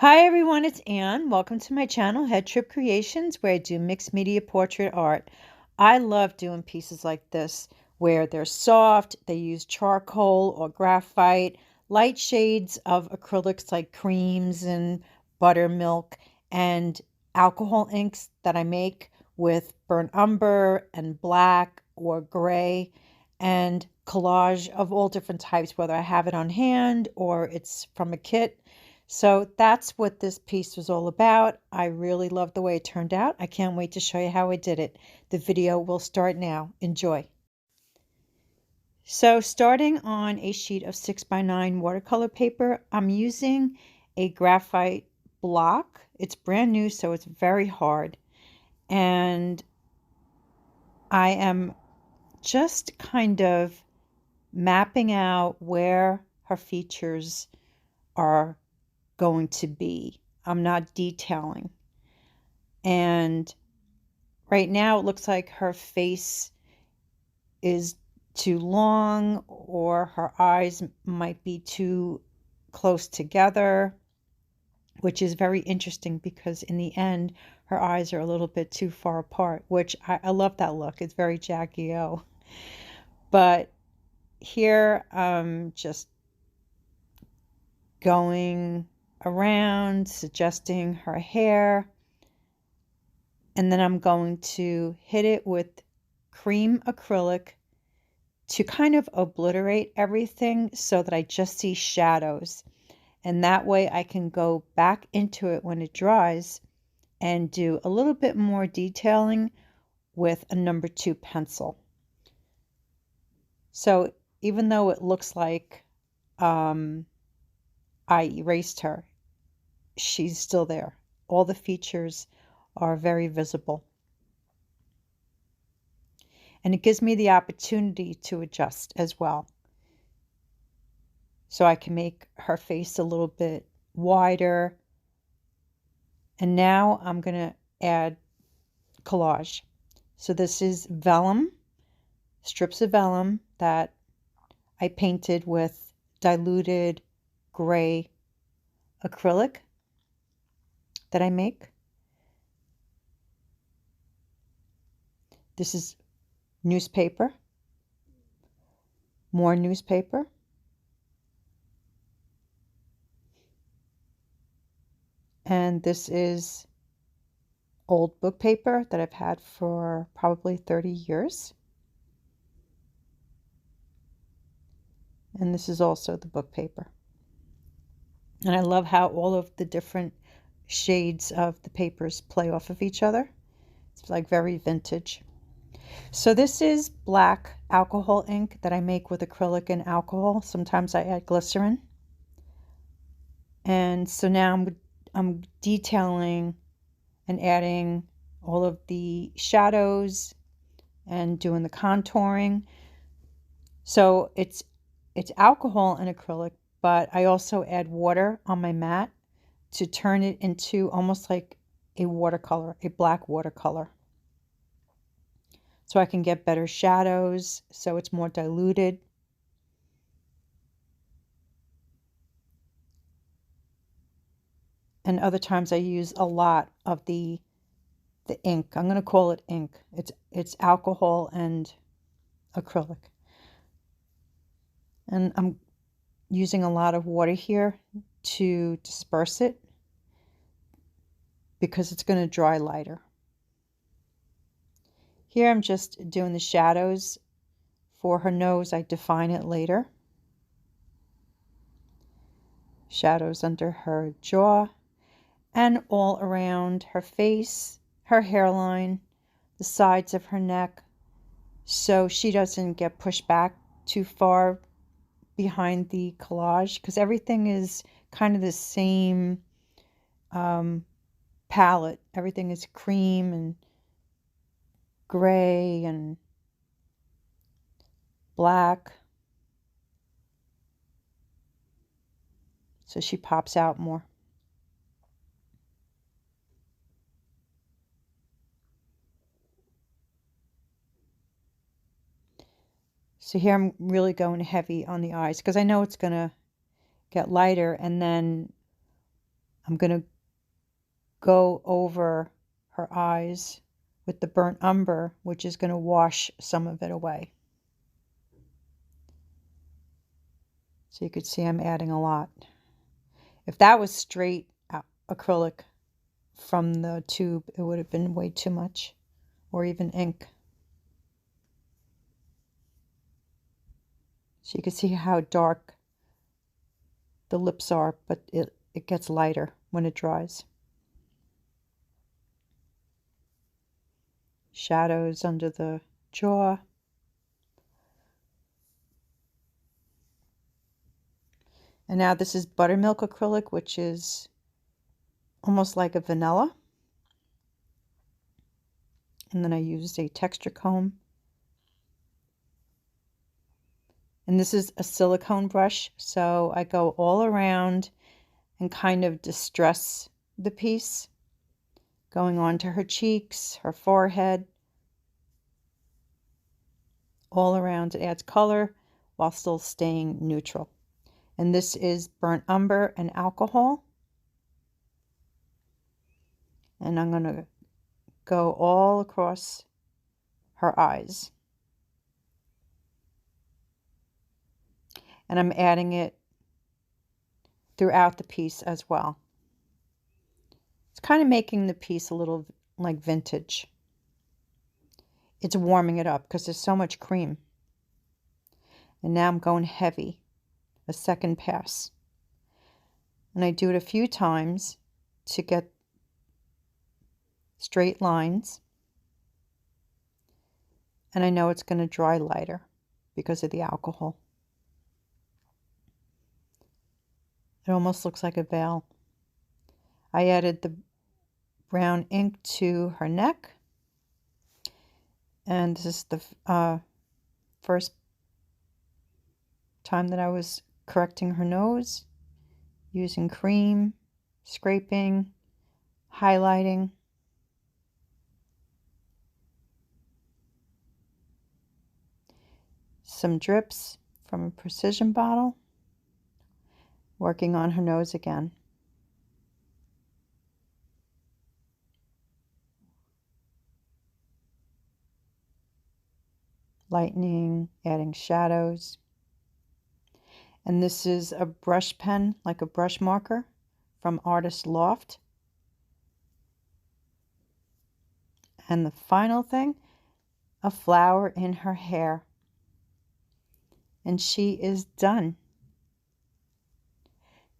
Hi everyone, it's Anne. Welcome to my channel, Head Trip Creations, where I do mixed media portrait art. I love doing pieces like this, where they're soft, they use charcoal or graphite, light shades of acrylics like creams and buttermilk, and alcohol inks that I make with burnt umber and black or gray, and collage of all different types, whether I have it on hand or it's from a kit. So that's what this piece was all about. I really love the way it turned out. I can't wait to show you how I did it. The video will start now. Enjoy. So starting on a sheet of 6x9 watercolor paper, I'm using a graphite block. It's brand new, so it's very hard. And I am just kind of mapping out where her features are going to be. I'm not detailing. And right now it looks like her face is too long or her eyes might be too close together, which is very interesting because in the end her eyes are a little bit too far apart, which I love that look. It's very Jackie O. But here I'm just going around, suggesting her hair, and then I'm going to hit it with cream acrylic to kind of obliterate everything so that I just see shadows. And that way I can go back into it when it dries and do a little bit more detailing with a number 2 pencil. So even though it looks like I erased her, she's still there. All the features are very visible. And it gives me the opportunity to adjust as well. So I can make her face a little bit wider. And now I'm going to add collage. So this is vellum, strips of vellum that I painted with diluted gray acrylic that I make. This is newspaper, more newspaper. And this is old book paper that I've had for probably 30 years. And this is also the book paper. And I love how all of the different shades of the papers play off of each other. It's like very vintage. So this is black alcohol ink that I make with acrylic and alcohol. Sometimes I add glycerin. And so now I'm detailing and adding all of the shadows and doing the contouring. So it's alcohol and acrylic, but I also add water on my mat to turn it into almost like a watercolor, a black watercolor. So I can get better shadows, so it's more diluted. And other times I use a lot of the ink. I'm going to call it ink. It's alcohol and acrylic. And I'm using a lot of water here to disperse it because it's going to dry lighter. Here I'm just doing the shadows for her nose. I define it later. Shadows under her jaw and all around her face, her hairline, the sides of her neck, so she doesn't get pushed back too far behind the collage, because everything is kind of the same palette. Everything is cream and gray and black. So she pops out more. So here I'm really going heavy on the eyes because I know it's going to get lighter, and then I'm going to go over her eyes with the burnt umber, which is going to wash some of it away. So you could see I'm adding a lot. If that was straight acrylic from the tube, it would have been way too much, or even ink. So you can see how dark the lips are, but it gets lighter when it dries. Shadows under the jaw. And now this is Buttermilk acrylic, which is almost like a vanilla. And then I used a texture comb. And this is a silicone brush, so I go all around and kind of distress the piece, going onto her cheeks, her forehead, all around. It adds color while still staying neutral. And this is burnt umber and alcohol. And I'm going to go all across her eyes. And I'm adding it throughout the piece as well. It's kind of making the piece a little like vintage. It's warming it up because there's so much cream. And now I'm going heavy, a second pass. And I do it a few times to get straight lines. And I know it's going to dry lighter because of the alcohol. It almost looks like a veil. I added the brown ink to her neck. And this is the first time that I was correcting her nose, using cream, scraping, highlighting. Some drips from a precision bottle. Working on her nose again. Lightening, adding shadows. And this is a brush pen, like a brush marker from Artist Loft. And the final thing, a flower in her hair. And she is done.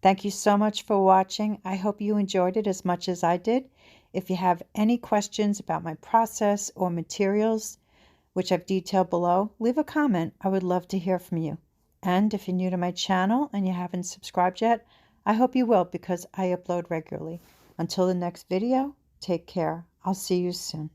Thank you so much for watching. I hope you enjoyed it as much as I did. If you have any questions about my process or materials, which I've detailed below, leave a comment. I would love to hear from you. And if you're new to my channel and you haven't subscribed yet, I hope you will because I upload regularly. Until the next video, take care. I'll see you soon.